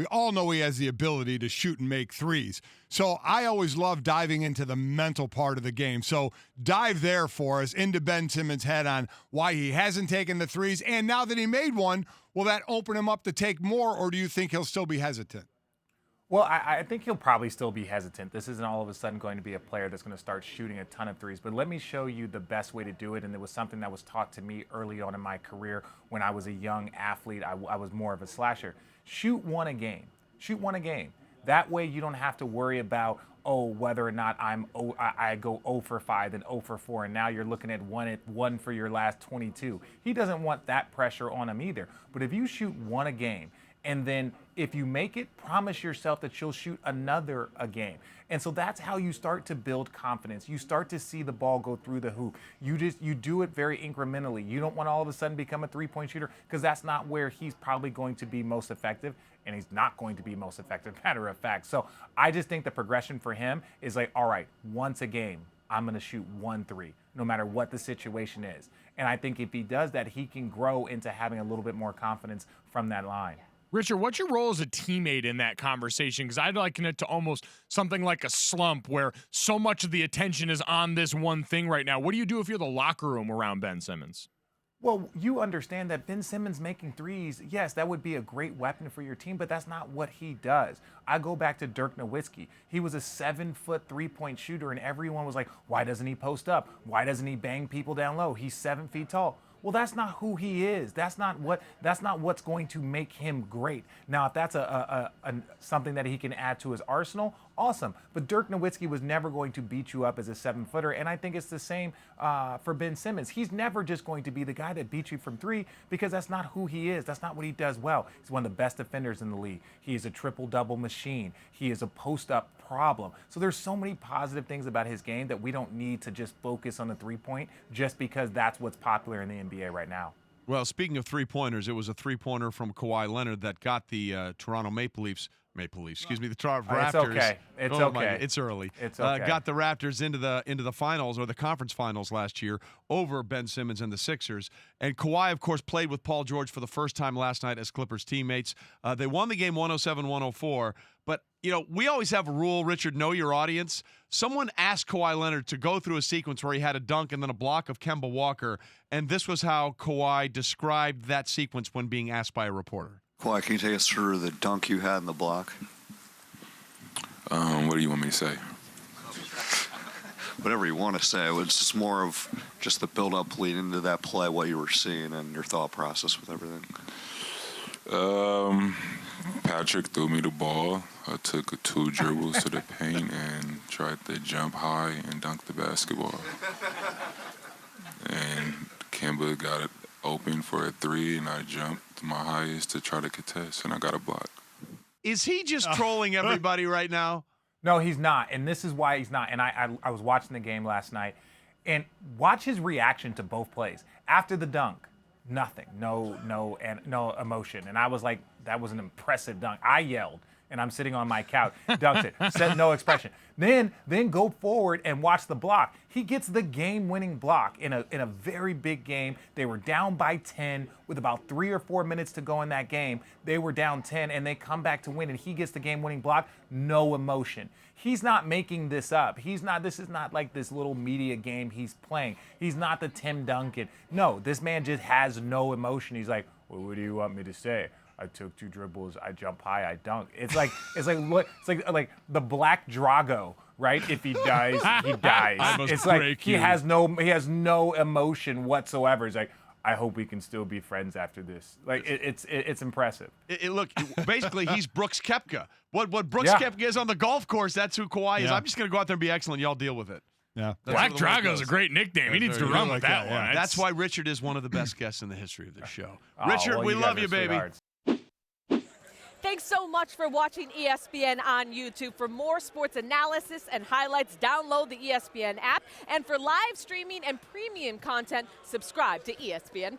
We all know he has the ability to shoot and make threes. So I always love diving into the mental part of the game. So dive there for us into Ben Simmons' head on why he hasn't taken the threes. And now that he made one, will that open him up to take more, or do you think he'll still be hesitant? Well, I think he'll probably still be hesitant. This isn't all of a sudden going to be a player that's going to start shooting a ton of threes. But let me show you the best way to do it. And it was something that was taught to me early on in my career when I was a young athlete. I was more of a slasher. Shoot one a game. Shoot one a game. That way you don't have to worry about, whether or not I go 0 for 5 and 0 for 4, and now you're looking at one for your last 22. He doesn't want that pressure on him either. But if you shoot one a game, and then if you make it, promise yourself that you'll shoot another a game. And so that's how you start to build confidence. You start to see the ball go through the hoop. You do it very incrementally. You don't want to all of a sudden become a three-point shooter, because that's not where he's probably going to be most effective, and he's not going to be most effective, matter of fact. So I just think the progression for him is like, all right, once a game, I'm going to shoot 1 3, no matter what the situation is. And I think if he does that, he can grow into having a little bit more confidence from that line. Richard, what's your role as a teammate in that conversation? Because I'd liken it to almost something like a slump where so much of the attention is on this one thing right now. What do you do if you're the locker room around Ben Simmons? Well, you understand that Ben Simmons making threes, yes, that would be a great weapon for your team, but that's not what he does. I go back to Dirk Nowitzki. He was a 7-foot three-point shooter, and everyone was like, why doesn't he post up? Why doesn't he bang people down low? He's 7 feet tall. Well, that's not who he is. That's not what's going to make him great. Now, if that's something that he can add to his arsenal, awesome. But Dirk Nowitzki was never going to beat you up as a 7-footer, and I think it's the same for Ben Simmons. He's never just going to be the guy that beats you from 3, because that's not who he is. That's not what he does well. He's one of the best defenders in the league. He is a triple-double machine. He is a post-up problem. So there's so many positive things about his game that we don't need to just focus on the three-point just because that's what's popular in the NBA right now. Well, speaking of three-pointers, it was a three-pointer from Kawhi Leonard that got the Toronto Maple Leafs, the Toronto Raptors. It's okay. It's okay. It's early. It's okay. Got the Raptors into the finals, or the conference finals last year, over Ben Simmons and the Sixers. And Kawhi, of course, played with Paul George for the first time last night as Clippers teammates. They won the game 107-104. But, we always have a rule, Richard, know your audience. Someone asked Kawhi Leonard to go through a sequence where he had a dunk and then a block of Kemba Walker, and this was how Kawhi described that sequence when being asked by a reporter. Kawhi, can you take us through the dunk you had in the block? What do you want me to say? Whatever you want to say. It's just more of just the build-up leading into that play, what you were seeing, and your thought process with everything. Patrick threw me the ball. I took 2 dribbles to the paint and tried to jump high and dunk the basketball. And Kemba got it open for a 3, and I jumped to my highest to try to contest, and I got a block. Is he just trolling everybody right now? No, he's not, and this is why he's not. And I was watching the game last night, and watch his reaction to both plays. After the dunk, nothing, no emotion. And I was like, that was an impressive dunk. I yelled, and I'm sitting on my couch, dunked it, said no expression. Then go forward and watch the block. He gets the game-winning block in a very big game. They were down by 10 with about 3 or 4 minutes to go in that game. They were down 10, and they come back to win, and he gets the game-winning block. No emotion. He's not making this up. This is not like this little media game he's playing. He's not the Tim Duncan. No, this man just has no emotion. He's like, well, what do you want me to say? I took 2 dribbles, I jump high, I dunk. It's like the Black Drago, right? If he dies, he dies. It's like he has no emotion whatsoever. It's like, I hope we can still be friends after this. Like it's impressive. Look, basically he's Brooks Koepka. What Brooks Koepka is on the golf course, that's who Kawhi is. I'm just gonna go out there and be excellent. Y'all deal with it. Yeah, Black Drago's a great nickname. He needs to run with that one. Yeah. That's why Richard is one of the best guests in the history of this show. Richard, we love you, baby. Thanks so much for watching ESPN on YouTube. For more sports analysis and highlights, download the ESPN app. And for live streaming and premium content, subscribe to ESPN+.